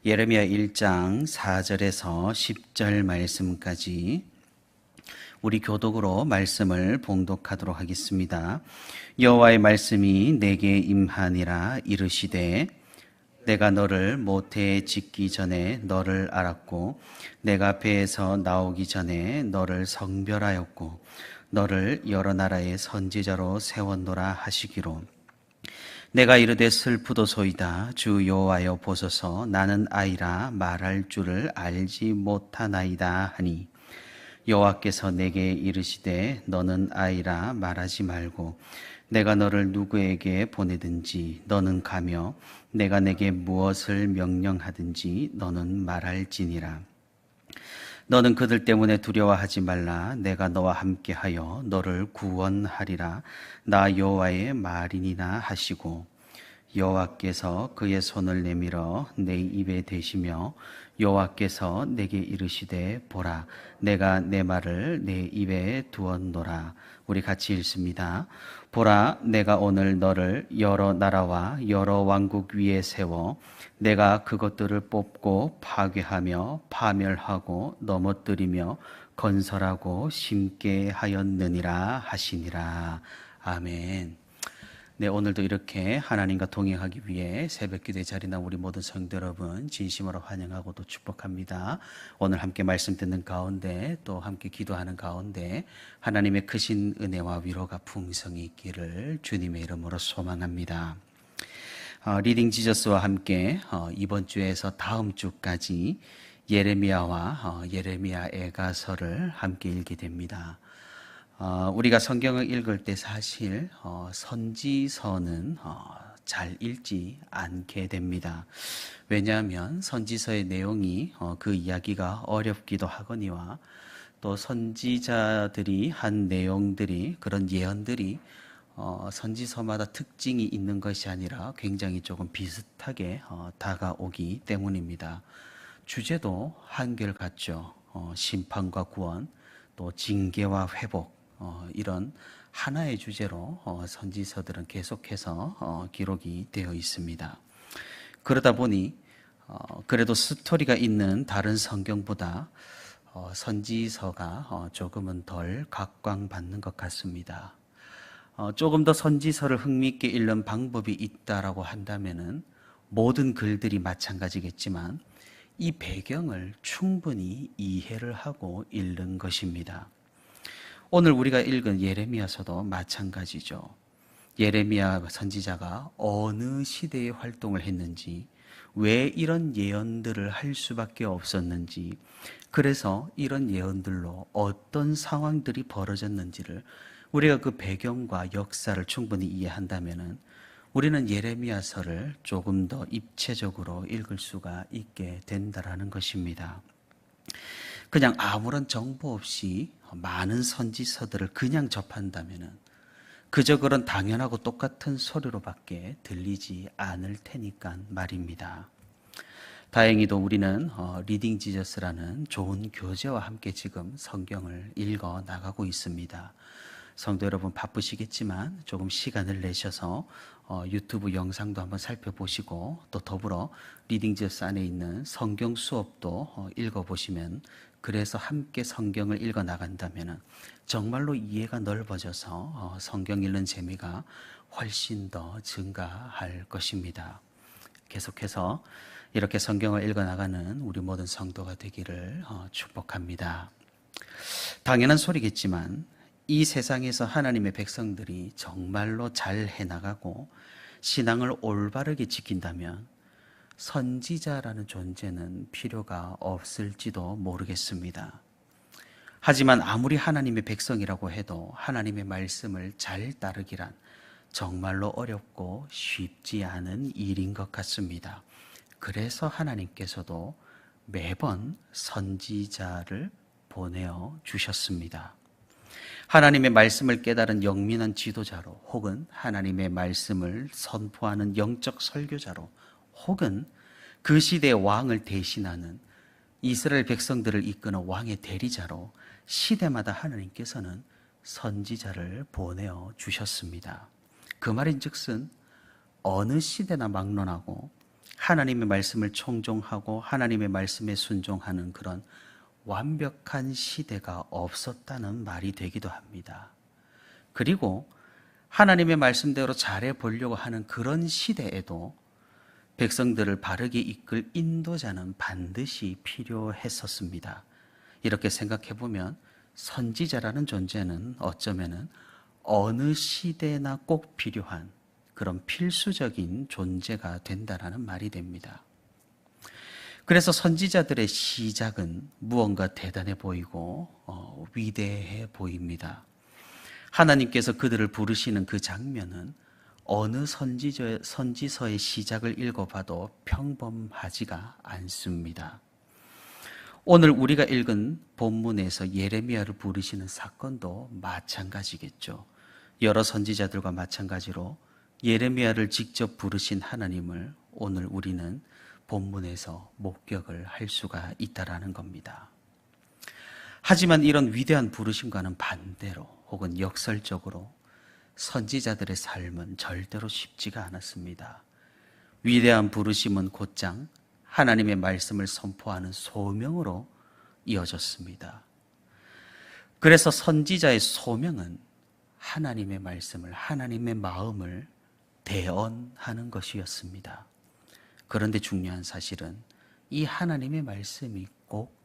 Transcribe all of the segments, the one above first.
예레미야 1장 4절에서 10절 말씀까지 우리 교독으로 말씀을 봉독하도록 하겠습니다. 여호와의 말씀이 내게 임하니라. 이르시되 내가 너를 모태에 짓기 전에 너를 알았고 내가 배에서 나오기 전에 너를 성별하였고 너를 여러 나라의 선지자로 세웠노라 하시기로 내가 이르되 슬프도소이다. 주 여호와여 보소서. 나는 아이라 말할 줄을 알지 못하나이다 하니 여호와께서 내게 이르시되 너는 아이라 말하지 말고 내가 너를 누구에게 보내든지 너는 가며 내가 내게 무엇을 명령하든지 너는 말할지니라. 너는 그들 때문에 두려워하지 말라. 내가 너와 함께하여 너를 구원하리라. 나 여호와의 말이니라 하시고 여호와께서 그의 손을 내밀어 내 입에 대시며 여호와께서 내게 이르시되 보라 내가 내 말을 내 입에 두었노라. 우리 같이 읽습니다. 보라 내가 오늘 너를 여러 나라와 여러 왕국 위에 세워 내가 그것들을 뽑고 파괴하며 파멸하고 넘어뜨리며 건설하고 심게 하였느니라 하시니라. 아멘. 네, 오늘도 이렇게 하나님과 동행하기 위해 새벽기도의 자리에 나온 우리 모든 성도 여러분 진심으로 환영하고 또 축복합니다. 오늘 함께 말씀 듣는 가운데 또 함께 기도하는 가운데 하나님의 크신 은혜와 위로가 풍성히 있기를 주님의 이름으로 소망합니다. 리딩 지저스와 함께 이번 주에서 다음 주까지 예레미야와 예레미야 애가서를 함께 읽게 됩니다. 우리가 성경을 읽을 때 사실 선지서는 잘 읽지 않게 됩니다. 왜냐하면 선지서의 내용이 그 이야기가 어렵기도 하거니와 또 선지자들이 한 내용들이 그런 예언들이 선지서마다 특징이 있는 것이 아니라 굉장히 조금 비슷하게 다가오기 때문입니다. 주제도 한결같죠. 심판과 구원, 또 징계와 회복, 이런 하나의 주제로 선지서들은 계속해서 기록이 되어 있습니다. 그러다 보니 그래도 스토리가 있는 다른 성경보다 선지서가 조금은 덜 각광받는 것 같습니다. 조금 더 선지서를 흥미있게 읽는 방법이 있다라고 한다면은 모든 글들이 마찬가지겠지만 이 배경을 충분히 이해를 하고 읽는 것입니다. 오늘 우리가 읽은 예레미야서도 마찬가지죠. 예레미야 선지자가 어느 시대에 활동을 했는지, 왜 이런 예언들을 할 수밖에 없었는지, 그래서 이런 예언들로 어떤 상황들이 벌어졌는지를 우리가 그 배경과 역사를 충분히 이해한다면 우리는 예레미야서를 조금 더 입체적으로 읽을 수가 있게 된다라는 것입니다. 그냥 아무런 정보 없이 많은 선지서들을 그냥 접한다면 그저 그런 당연하고 똑같은 소리로밖에 들리지 않을 테니까 말입니다. 다행히도 우리는 리딩 지저스라는 좋은 교재와 함께 지금 성경을 읽어 나가고 있습니다. 성도 여러분 바쁘시겠지만 조금 시간을 내셔서 유튜브 영상도 한번 살펴보시고 또 더불어 리딩 지저스 안에 있는 성경 수업도 읽어보시면, 그래서 함께 성경을 읽어 나간다면 정말로 이해가 넓어져서 성경 읽는 재미가 훨씬 더 증가할 것입니다. 계속해서 이렇게 성경을 읽어 나가는 우리 모든 성도가 되기를 축복합니다. 당연한 소리겠지만 이 세상에서 하나님의 백성들이 정말로 잘 해나가고 신앙을 올바르게 지킨다면 선지자라는 존재는 필요가 없을지도 모르겠습니다. 하지만 아무리 하나님의 백성이라고 해도 하나님의 말씀을 잘 따르기란 정말로 어렵고 쉽지 않은 일인 것 같습니다. 그래서 하나님께서도 매번 선지자를 보내어 주셨습니다. 하나님의 말씀을 깨달은 영민한 지도자로, 혹은 하나님의 말씀을 선포하는 영적 설교자로, 혹은 그 시대의 왕을 대신하는 이스라엘 백성들을 이끄는 왕의 대리자로 시대마다 하나님께서는 선지자를 보내어 주셨습니다. 그 말인즉슨 어느 시대나 막론하고 하나님의 말씀을 청종하고 하나님의 말씀에 순종하는 그런 완벽한 시대가 없었다는 말이 되기도 합니다. 그리고 하나님의 말씀대로 잘해 보려고 하는 그런 시대에도 백성들을 바르게 이끌 인도자는 반드시 필요했었습니다. 이렇게 생각해 보면 선지자라는 존재는 어쩌면은 어느 시대나 꼭 필요한 그런 필수적인 존재가 된다라는 말이 됩니다. 그래서 선지자들의 시작은 무언가 대단해 보이고 위대해 보입니다. 하나님께서 그들을 부르시는 그 장면은 어느 선지서의 시작을 읽어봐도 평범하지가 않습니다. 오늘 우리가 읽은 본문에서 예레미야를 부르시는 사건도 마찬가지겠죠. 여러 선지자들과 마찬가지로 예레미야를 직접 부르신 하나님을 오늘 우리는 본문에서 목격을 할 수가 있다라는 겁니다. 하지만 이런 위대한 부르심과는 반대로 혹은 역설적으로 선지자들의 삶은 절대로 쉽지가 않았습니다. 위대한 부르심은 곧장 하나님의 말씀을 선포하는 소명으로 이어졌습니다. 그래서 선지자의 소명은 하나님의 말씀을, 하나님의 마음을 대언하는 것이었습니다. 그런데 중요한 사실은 이 하나님의 말씀이 꼭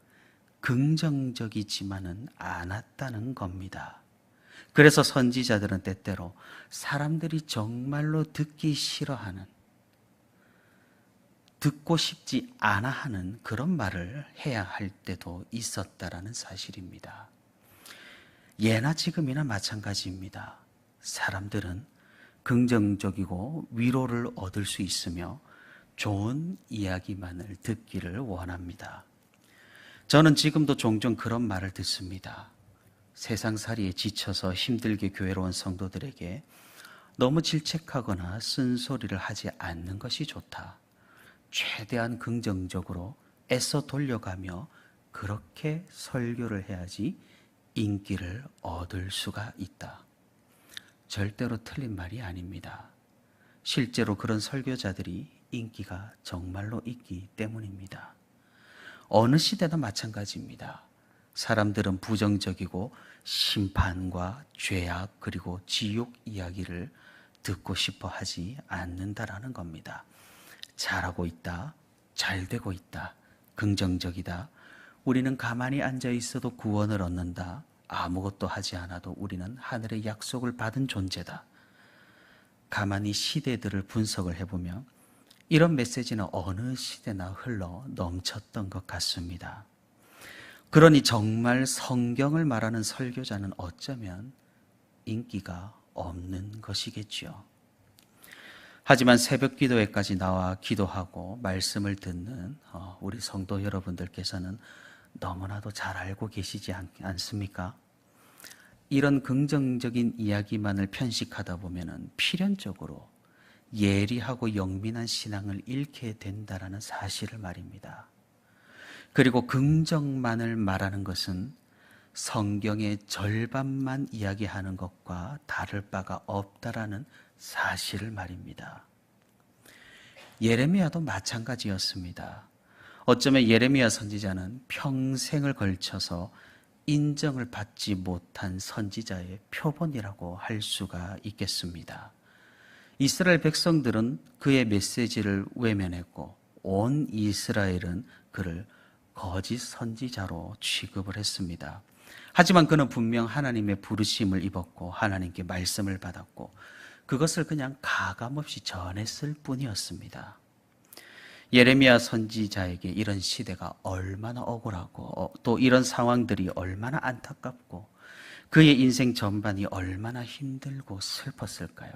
긍정적이지만은 않았다는 겁니다. 그래서 선지자들은 때때로 사람들이 정말로 듣기 싫어하는, 듣고 싶지 않아 하는 그런 말을 해야 할 때도 있었다라는 사실입니다. 예나 지금이나 마찬가지입니다. 사람들은 긍정적이고 위로를 얻을 수 있으며 좋은 이야기만을 듣기를 원합니다. 저는 지금도 종종 그런 말을 듣습니다. 세상살이에 지쳐서 힘들게 교회로 온 성도들에게 너무 질책하거나 쓴소리를 하지 않는 것이 좋다. 최대한 긍정적으로 애써 돌려가며 그렇게 설교를 해야지 인기를 얻을 수가 있다. 절대로 틀린 말이 아닙니다. 실제로 그런 설교자들이 인기가 정말로 있기 때문입니다. 어느 시대나 마찬가지입니다. 사람들은 부정적이고 심판과 죄악 그리고 지옥 이야기를 듣고 싶어 하지 않는다라는 겁니다. 잘하고 있다, 잘 되고 있다, 긍정적이다, 우리는 가만히 앉아 있어도 구원을 얻는다, 아무것도 하지 않아도 우리는 하늘의 약속을 받은 존재다. 가만히 시대들을 분석을 해보면 이런 메시지는 어느 시대나 흘러 넘쳤던 것 같습니다. 그러니 정말 성경을 말하는 설교자는 어쩌면 인기가 없는 것이겠지요. 하지만 새벽 기도회까지 나와 기도하고 말씀을 듣는 우리 성도 여러분들께서는 너무나도 잘 알고 계시지 않습니까? 이런 긍정적인 이야기만을 편식하다 보면 필연적으로 예리하고 영민한 신앙을 잃게 된다라는 사실을 말입니다. 그리고 긍정만을 말하는 것은 성경의 절반만 이야기하는 것과 다를 바가 없다라는 사실을 말입니다. 예레미야도 마찬가지였습니다. 어쩌면 예레미야 선지자는 평생을 걸쳐서 인정을 받지 못한 선지자의 표본이라고 할 수가 있겠습니다. 이스라엘 백성들은 그의 메시지를 외면했고 온 이스라엘은 그를 거짓 선지자로 취급을 했습니다. 하지만 그는 분명 하나님의 부르심을 입었고 하나님께 말씀을 받았고 그것을 그냥 가감없이 전했을 뿐이었습니다. 예레미야 선지자에게 이런 시대가 얼마나 억울하고 또 이런 상황들이 얼마나 안타깝고 그의 인생 전반이 얼마나 힘들고 슬펐을까요?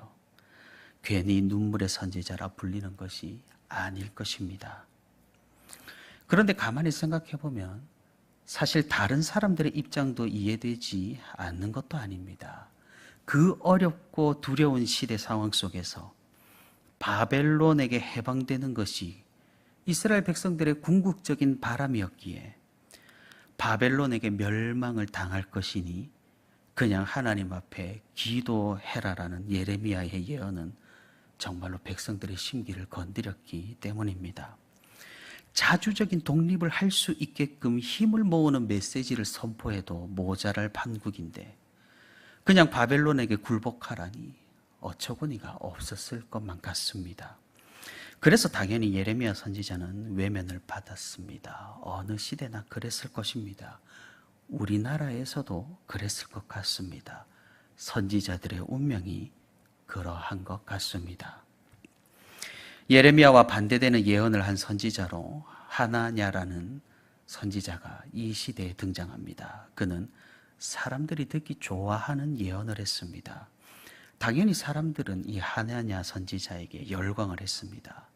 괜히 눈물의 선지자라 불리는 것이 아닐 것입니다. 그런데 가만히 생각해 보면 사실 다른 사람들의 입장도 이해되지 않는 것도 아닙니다. 그 어렵고 두려운 시대 상황 속에서 바벨론에게 해방되는 것이 이스라엘 백성들의 궁극적인 바람이었기에 바벨론에게 멸망을 당할 것이니 그냥 하나님 앞에 기도해라라는 예레미야의 예언은 정말로 백성들의 심기를 건드렸기 때문입니다. 자주적인 독립을 할 수 있게끔 힘을 모으는 메시지를 선포해도 모자랄 판국인데 그냥 바벨론에게 굴복하라니 어처구니가 없었을 것만 같습니다. 그래서 당연히 예레미야 선지자는 외면을 받았습니다. 어느 시대나 그랬을 것입니다. 우리나라에서도 그랬을 것 같습니다. 선지자들의 운명이 그러한 것 같습니다. 예레미야와 반대되는 예언을 한 선지자로 하나냐라는 선지자가 이 시대에 등장합니다. 그는 사람들이 듣기 좋아하는 예언을 했습니다. 당연히 사람들은 이 하나냐 선지자에게 열광을 했습니다.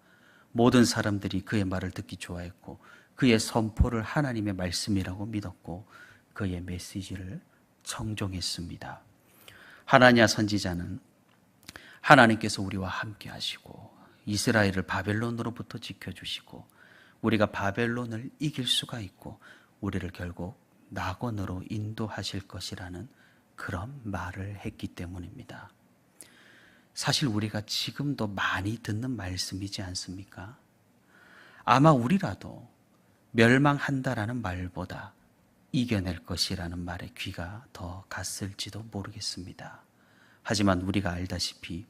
모든 사람들이 그의 말을 듣기 좋아했고 그의 선포를 하나님의 말씀이라고 믿었고 그의 메시지를 청종했습니다. 하나냐 선지자는 하나님께서 우리와 함께 하시고 이스라엘을 바벨론으로부터 지켜주시고 우리가 바벨론을 이길 수가 있고 우리를 결국 낙원으로 인도하실 것이라는 그런 말을 했기 때문입니다. 사실 우리가 지금도 많이 듣는 말씀이지 않습니까? 아마 우리라도 멸망한다라는 말보다 이겨낼 것이라는 말에 귀가 더 갔을지도 모르겠습니다. 하지만 우리가 알다시피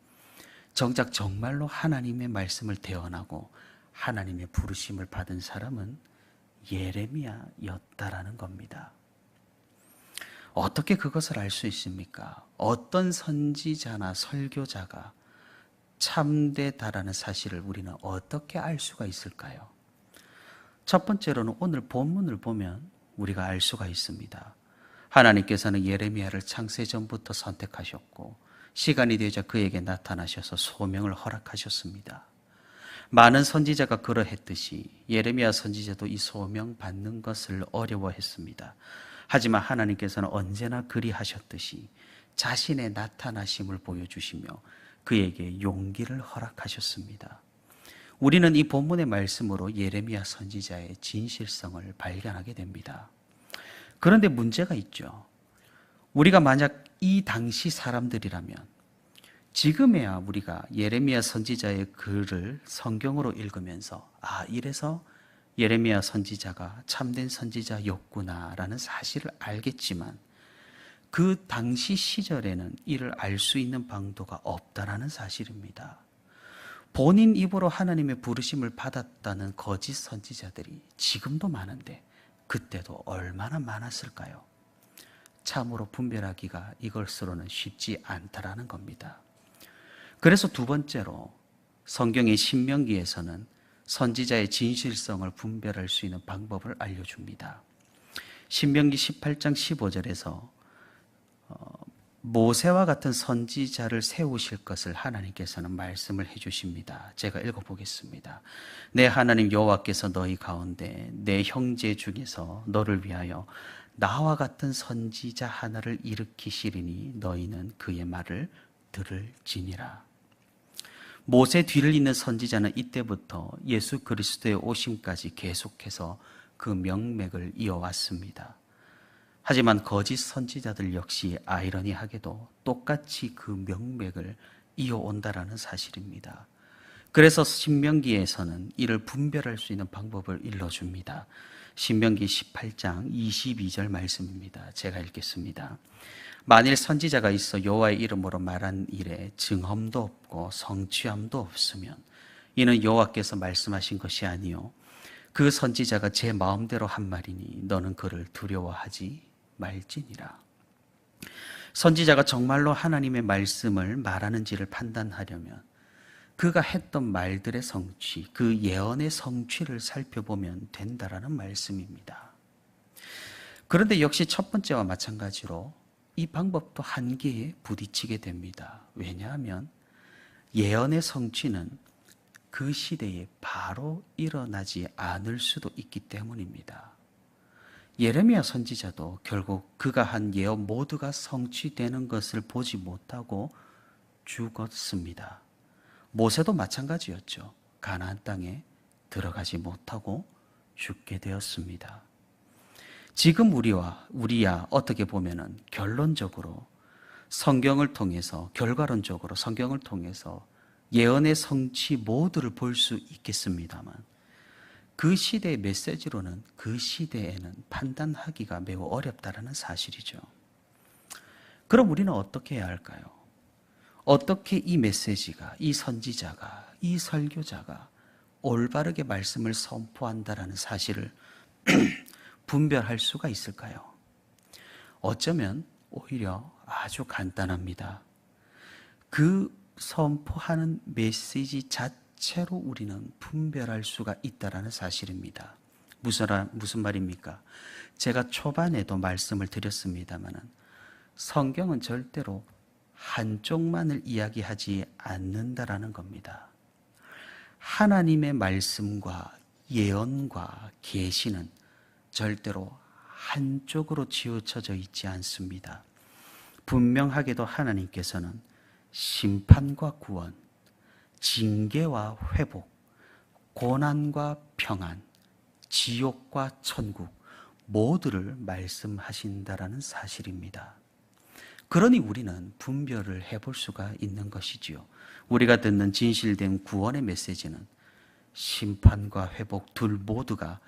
정작 정말로 하나님의 말씀을 대언하고 하나님의 부르심을 받은 사람은 예레미야였다라는 겁니다. 어떻게 그것을 알 수 있습니까? 어떤 선지자나 설교자가 참되다라는 사실을 우리는 어떻게 알 수가 있을까요? 첫 번째로는 오늘 본문을 보면 우리가 알 수가 있습니다. 하나님께서는 예레미야를 창세 전부터 선택하셨고 시간이 되자 그에게 나타나셔서 소명을 허락하셨습니다. 많은 선지자가 그러했듯이 예레미야 선지자도 이 소명 받는 것을 어려워했습니다. 하지만 하나님께서는 언제나 그리하셨듯이 자신의 나타나심을 보여주시며 그에게 용기를 허락하셨습니다. 우리는 이 본문의 말씀으로 예레미야 선지자의 진실성을 발견하게 됩니다. 그런데 문제가 있죠. 우리가 만약 이 당시 사람들이라면 지금에야 우리가 예레미야 선지자의 글을 성경으로 읽으면서 이래서 예레미야 선지자가 참된 선지자였구나라는 사실을 알겠지만 그 당시 시절에는 이를 알 수 있는 방도가 없다라는 사실입니다. 본인 입으로 하나님의 부르심을 받았다는 거짓 선지자들이 지금도 많은데 그때도 얼마나 많았을까요? 참으로 분별하기가 이것으로는 쉽지 않다라는 겁니다. 그래서 두 번째로 성경의 신명기에서는 선지자의 진실성을 분별할 수 있는 방법을 알려줍니다. 신명기 18장 15절에서 모세와 같은 선지자를 세우실 것을 하나님께서는 말씀을 해주십니다. 제가 읽어보겠습니다. 내 하나님 여호와께서 너희 가운데 내 형제 중에서 너를 위하여 나와 같은 선지자 하나를 일으키시리니 너희는 그의 말을 들을지니라. 모세 뒤를 잇는 선지자는 이때부터 예수 그리스도의 오심까지 계속해서 그 명맥을 이어왔습니다. 하지만 거짓 선지자들 역시 아이러니하게도 똑같이 그 명맥을 이어온다라는 사실입니다. 그래서 신명기에서는 이를 분별할 수 있는 방법을 일러줍니다. 신명기 18장 22절 말씀입니다. 제가 읽겠습니다. 만일 선지자가 있어 여호와의 이름으로 말한 일에 증언도 없고 성취함도 없으면 이는 여호와께서 말씀하신 것이 아니요 그 선지자가 제 마음대로 한 말이니 너는 그를 두려워하지 말지니라. 선지자가 정말로 하나님의 말씀을 말하는지를 판단하려면 그가 했던 말들의 성취, 그 예언의 성취를 살펴보면 된다라는 말씀입니다. 그런데 역시 첫 번째와 마찬가지로 이 방법도 한계에 부딪히게 됩니다. 왜냐하면 예언의 성취는 그 시대에 바로 일어나지 않을 수도 있기 때문입니다. 예레미야 선지자도 결국 그가 한 예언 모두가 성취되는 것을 보지 못하고 죽었습니다. 모세도 마찬가지였죠. 가나안 땅에 들어가지 못하고 죽게 되었습니다. 지금 우리야 어떻게 보면은 결론적으로 성경을 통해서 결과론적으로 성경을 통해서 예언의 성취 모두를 볼 수 있겠습니다만 그 시대의 메시지로는 그 시대에는 판단하기가 매우 어렵다는 사실이죠. 그럼 우리는 어떻게 해야 할까요? 어떻게 이 메시지가, 이 선지자가, 이 설교자가 올바르게 말씀을 선포한다라는 사실을 분별할 수가 있을까요? 어쩌면 오히려 아주 간단합니다. 그 선포하는 메시지 자체로 우리는 분별할 수가 있다는 사실입니다. 무슨 말입니까? 제가 초반에도 말씀을 드렸습니다만 성경은 절대로 한쪽만을 이야기하지 않는다라는 겁니다. 하나님의 말씀과 예언과 계시는 절대로 한쪽으로 치우쳐져 있지 않습니다. 분명하게도 하나님께서는 심판과 구원, 징계와 회복, 고난과 평안, 지옥과 천국 모두를 말씀하신다라는 사실입니다. 그러니 우리는 분별을 해볼 수가 있는 것이지요. 우리가 듣는 진실된 구원의 메시지는 심판과 회복 둘 모두가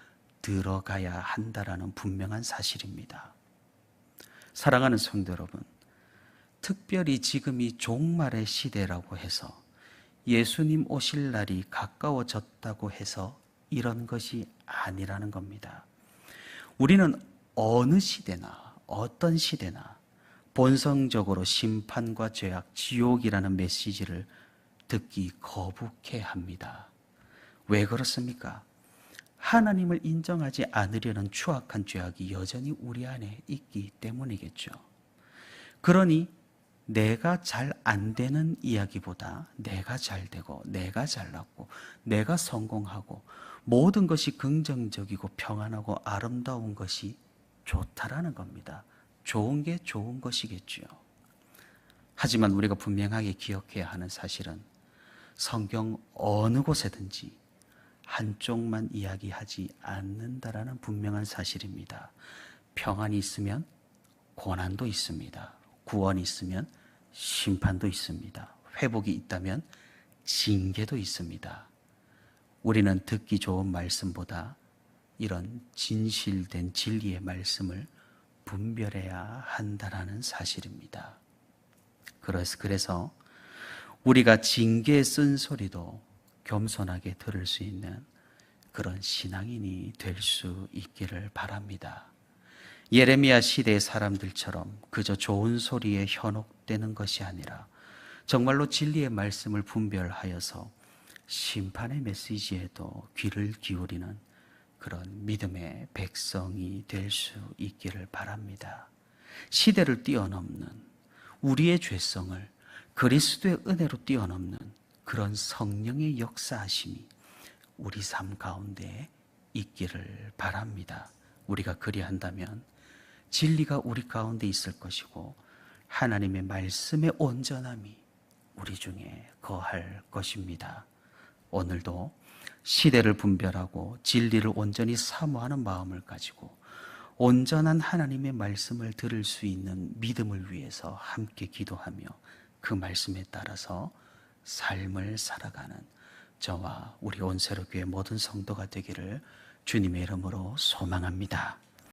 들어가야 한다라는 분명한 사실입니다. 사랑하는 성도 여러분, 특별히 지금이 종말의 시대라고 해서 예수님 오실 날이 가까워졌다고 해서 이런 것이 아니라는 겁니다. 우리는 어느 시대나 어떤 시대나 본성적으로 심판과 죄악, 지옥이라는 메시지를 듣기 거북해 합니다. 왜 그렇습니까? 하나님을 인정하지 않으려는 추악한 죄악이 여전히 우리 안에 있기 때문이겠죠. 그러니 내가 잘 안 되는 이야기보다 내가 잘 되고 내가 잘났고 내가 성공하고 모든 것이 긍정적이고 평안하고 아름다운 것이 좋다라는 겁니다. 좋은 게 좋은 것이겠죠. 하지만 우리가 분명하게 기억해야 하는 사실은 성경 어느 곳에든지 한쪽만 이야기하지 않는다라는 분명한 사실입니다. 평안이 있으면 고난도 있습니다. 구원이 있으면 심판도 있습니다. 회복이 있다면 징계도 있습니다. 우리는 듣기 좋은 말씀보다 이런 진실된 진리의 말씀을 분별해야 한다라는 사실입니다. 그래서 우리가 징계의 쓴소리도 겸손하게 들을 수 있는 그런 신앙인이 될 수 있기를 바랍니다. 예레미야 시대의 사람들처럼 그저 좋은 소리에 현혹되는 것이 아니라 정말로 진리의 말씀을 분별하여서 심판의 메시지에도 귀를 기울이는 그런 믿음의 백성이 될 수 있기를 바랍니다. 시대를 뛰어넘는 우리의 죄성을 그리스도의 은혜로 뛰어넘는 그런 성령의 역사하심이 우리 삶 가운데 있기를 바랍니다. 우리가 그리한다면 진리가 우리 가운데 있을 것이고 하나님의 말씀의 온전함이 우리 중에 거할 것입니다. 오늘도 시대를 분별하고 진리를 온전히 사모하는 마음을 가지고 온전한 하나님의 말씀을 들을 수 있는 믿음을 위해서 함께 기도하며 그 말씀에 따라서 삶을 살아가는 저와 우리 온세로교회 모든 성도가 되기를 주님의 이름으로 소망합니다.